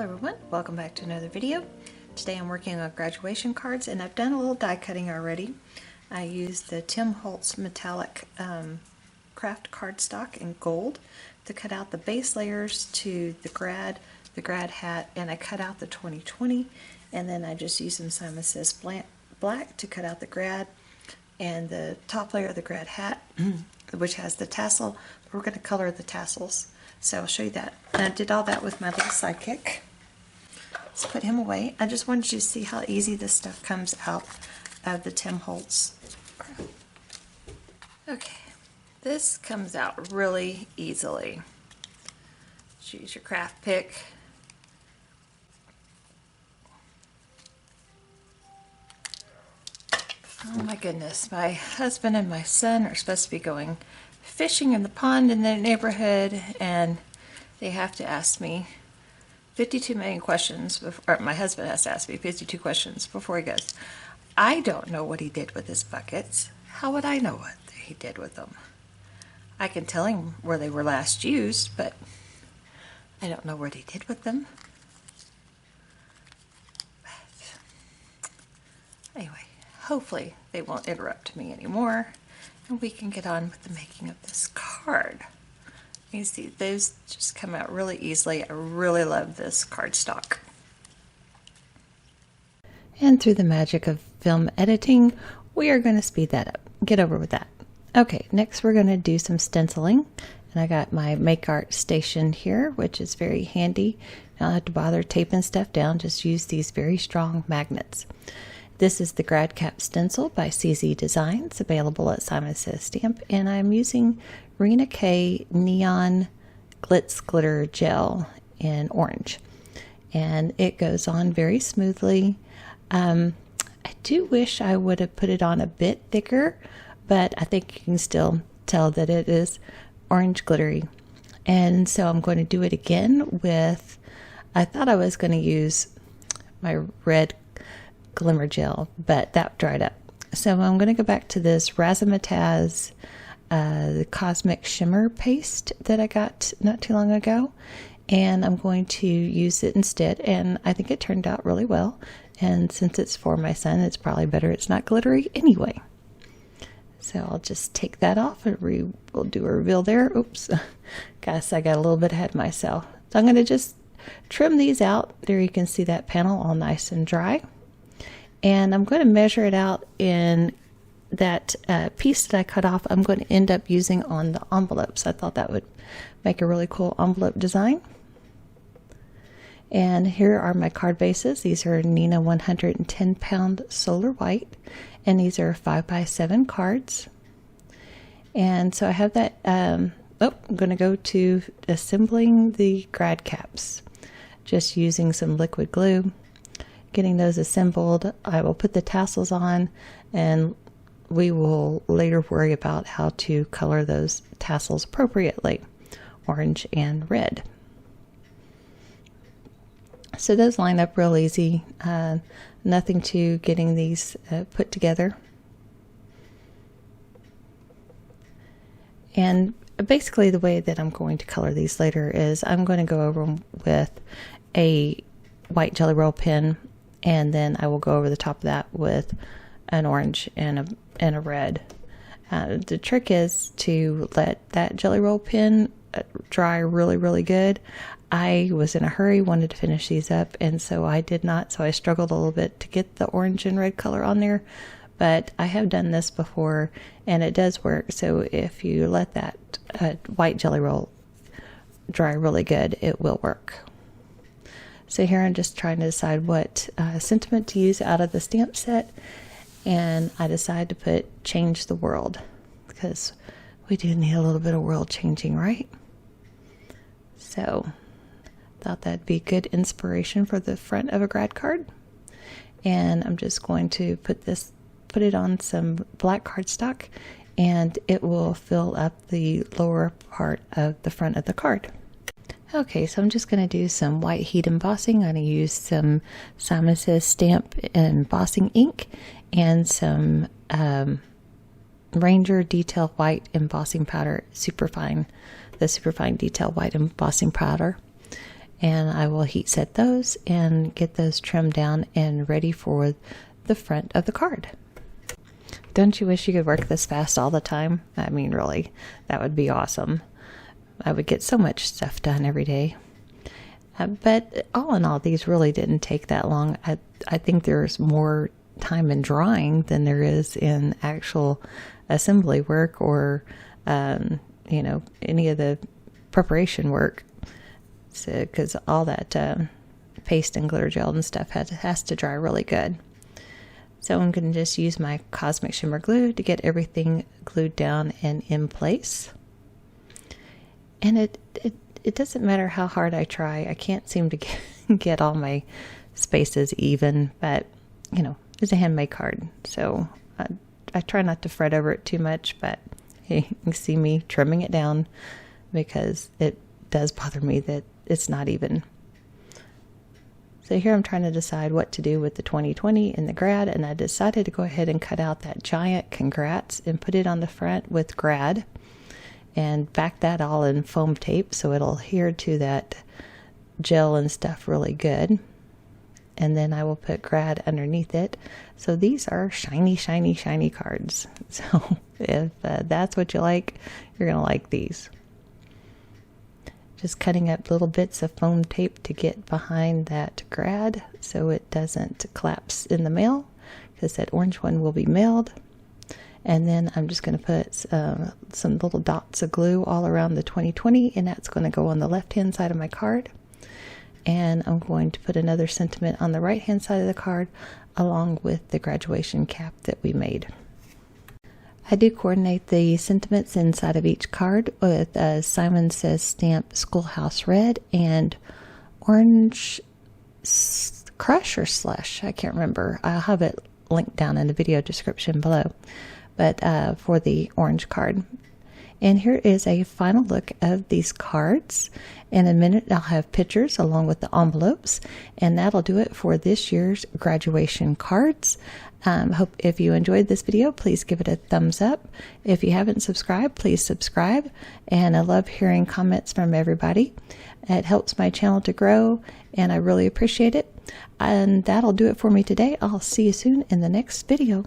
everyone, welcome back to another video. Today I'm working on graduation cards and I've done a little die cutting already. I used the Holtz metallic Kraft cardstock in gold to cut out the base layers to the grad hat, and I cut out the 2020, and then I just used some Simon Says black to cut out the grad and the top layer of the grad hat, which has the tassel. We're going to color the tassels, so I'll show you that. And I did all that with my little sidekick. Let's put him away. I just wanted you to see how easy this stuff comes out of the Holtz. Okay, this comes out really easily. Choose your craft pick. Oh my goodness, my husband and my son are supposed to be going fishing in the pond in their neighborhood, and they have to ask me 52 million questions before, or my husband has to ask me 52 questions before he goes. I don't know what he did with his buckets. How would I know what he did with them? I can tell him where they were last used, but I don't know what he did with them. But anyway, hopefully they won't interrupt me anymore and we can get on with the making of this card. You see, those just come out really easily. I really love this cardstock. And through the magic of film editing, we are going to speed that up. Get over with that. Okay, next we're going to do some stenciling. And I got my Make Art station here, which is very handy. You don't have to bother taping stuff down. Just use these very strong magnets. This is the Grad Cap Stencil by CZ Designs, available at Simon Says Stamp, and I'm using Rina K Neon Glitz Glitter Gel in orange. And it goes on very smoothly. I do wish I would have put it on a bit thicker, but I think you can still tell that it is orange glittery. And so I'm going to do it again with, I thought I was going to use my red glimmer gel, but that dried up. So I'm going to go back to this RAZZMATAZZ the Cosmic Shimmer paste that I got not too long ago, and I'm going to use it instead, and I think it turned out really well. And since it's for my son, it's probably better it's not glittery anyway. So I'll just take that off and we'll do a reveal there. Oops, guess I got a little bit ahead of myself. So I'm going to just trim these out. There you can see that panel all nice and dry. And I'm going to measure it out in that piece that I cut off. I'm going to end up using on the envelopes. I thought that would make a really cool envelope design. And here are my card bases. These are Nina 110 pound solar white, and these are 5x7 cards. And so I have that. I'm going to go to assembling the grad caps, just using some liquid glue. Getting those assembled, I will put the tassels on, and we will later worry about how to color those tassels appropriately, orange and red. So those line up real easy, nothing to getting these put together. And basically the way that I'm going to color these later is I'm going to go over them with a white Jelly Roll pen, and then I will go over the top of that with an orange and a red. The trick is to let that Jelly Roll pen dry really, really good. I was in a hurry, wanted to finish these up, and so I did not. So I struggled a little bit to get the orange and red color on there. But I have done this before, and it does work. So if you let that white Jelly Roll dry really good, it will work. So here I'm just trying to decide what sentiment to use out of the stamp set, and I decided to put Change the World, because we do need a little bit of world changing, right? So thought that'd be good inspiration for the front of a grad card. And I'm just going to put it on some black cardstock, and it will fill up the lower part of the front of the card. Okay, so I'm just going to do some white heat embossing. I'm going to use some Simon Says Stamp embossing ink and some Ranger Detail White embossing powder, the superfine detail white embossing powder. And I will heat set those and get those trimmed down and ready for the front of the card. Don't you wish you could work this fast all the time? I mean, really, that would be awesome. I would get so much stuff done every day. But all in all, these really didn't take that long. I think there's more time in drawing than there is in actual assembly work or, you know, any of the preparation work. So, because all that paste and glitter gel and stuff has to dry really good. So I'm going to just use my Cosmic Shimmer glue to get everything glued down and in place. And it doesn't matter how hard I try. I can't seem to get all my spaces even, but you know, it's a handmade card. So I try not to fret over it too much, but you can see me trimming it down because it does bother me that it's not even. So here I'm trying to decide what to do with the 2020 and the GRAD, and I decided to go ahead and cut out that giant congrats and put it on the front with GRAD and back that all in foam tape so it'll adhere to that gel and stuff really good. And then I will put GRAD underneath it. So these are shiny, shiny, shiny cards. So if that's what you like, you're going to like these. Just cutting up little bits of foam tape to get behind that GRAD so it doesn't collapse in the mail, because that orange one will be mailed. And then I'm just going to put some little dots of glue all around the 2020, and that's going to go on the left hand side of my card. And I'm going to put another sentiment on the right hand side of the card along with the graduation cap that we made. I do coordinate the sentiments inside of each card with Simon Says stamp Schoolhouse Red and Orange Crush or Slush. I can't remember. I'll have it linked down in the video description below. But for the orange card. And here is a final look of these cards. In a minute I'll have pictures along with the envelopes, and that'll do it for this year's graduation cards. Hope if you enjoyed this video, please give it a thumbs up. If you haven't subscribed, please subscribe. And I love hearing comments from everybody. It helps my channel to grow, and I really appreciate it. And that'll do it for me today. I'll see you soon in the next video.